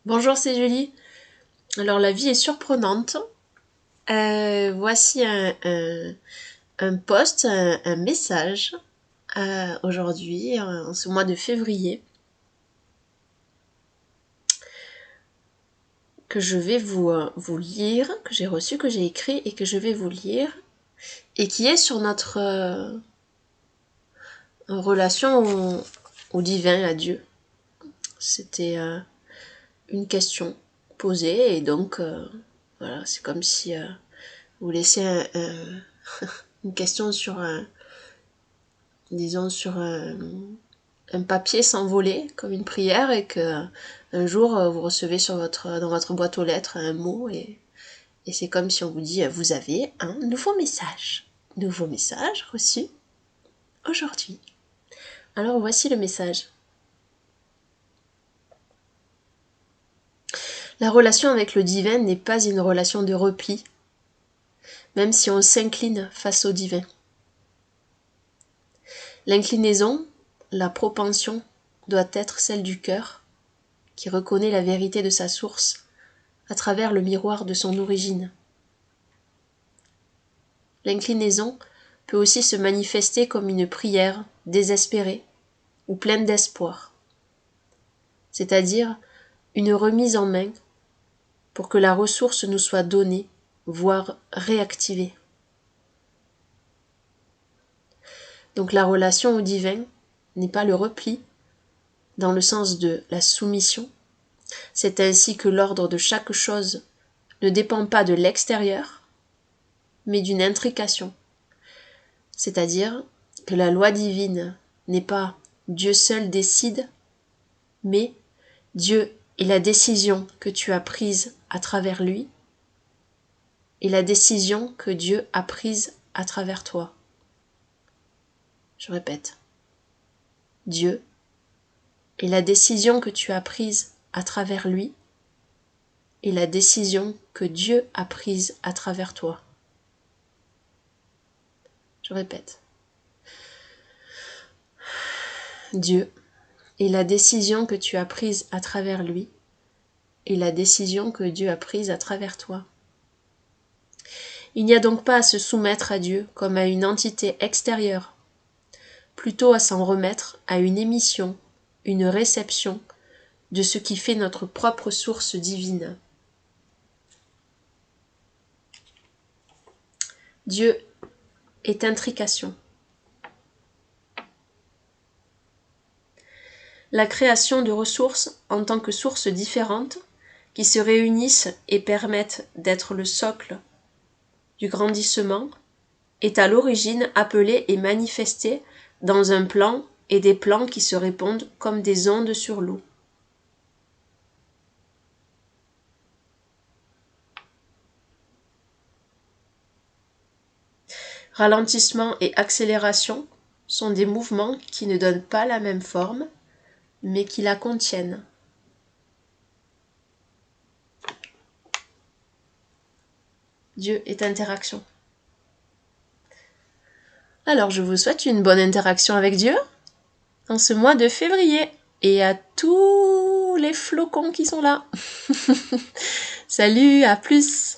Bonjour, c'est Julie. Alors, la vie est surprenante. Voici un post, un message aujourd'hui, en ce mois de février, que je vais vous lire, que j'ai reçu, que j'ai écrit et que je vais vous lire, et qui est sur notre relation au divin, à Dieu. C'était une question posée, et donc, voilà, c'est comme si vous laissiez une question sur disons sur un papier s'envoler comme une prière et que un jour vous recevez dans votre boîte aux lettres un mot et c'est comme si on vous dit vous avez un nouveau message reçu aujourd'hui. Alors voici le message. La relation avec le divin n'est pas une relation de repli, même si on s'incline face au divin. L'inclinaison, la propension, doit être celle du cœur, qui reconnaît la vérité de sa source à travers le miroir de son origine. L'inclinaison peut aussi se manifester comme une prière désespérée ou pleine d'espoir, c'est-à-dire une remise en main pour que la ressource nous soit donnée, voire réactivée. Donc la relation au divin n'est pas le repli dans le sens de la soumission. C'est ainsi que l'ordre de chaque chose ne dépend pas de l'extérieur, mais d'une intrication. C'est-à-dire que la loi divine n'est pas Dieu seul décide, mais Dieu est la décision que tu as prise à travers lui et la décision que Dieu a prise à travers toi. Je répète. Dieu est la décision que tu as prise à travers lui et la décision que Dieu a prise à travers toi. Je répète. Dieu est la décision que tu as prise à travers lui et la décision que Dieu a prise à travers toi. Il n'y a donc pas à se soumettre à Dieu comme à une entité extérieure, plutôt à s'en remettre à une émission, une réception de ce qui fait notre propre source divine. Dieu est intrication. La création de ressources en tant que sources différentes qui se réunissent et permettent d'être le socle du grandissement est à l'origine appelée et manifestée dans un plan et des plans qui se répondent comme des ondes sur l'eau. Ralentissement et accélération sont des mouvements qui ne donnent pas la même forme, mais qui la contiennent. Dieu est interaction. Alors je vous souhaite une bonne interaction avec Dieu en ce mois de février et à tous les flocons qui sont là. Salut, à plus!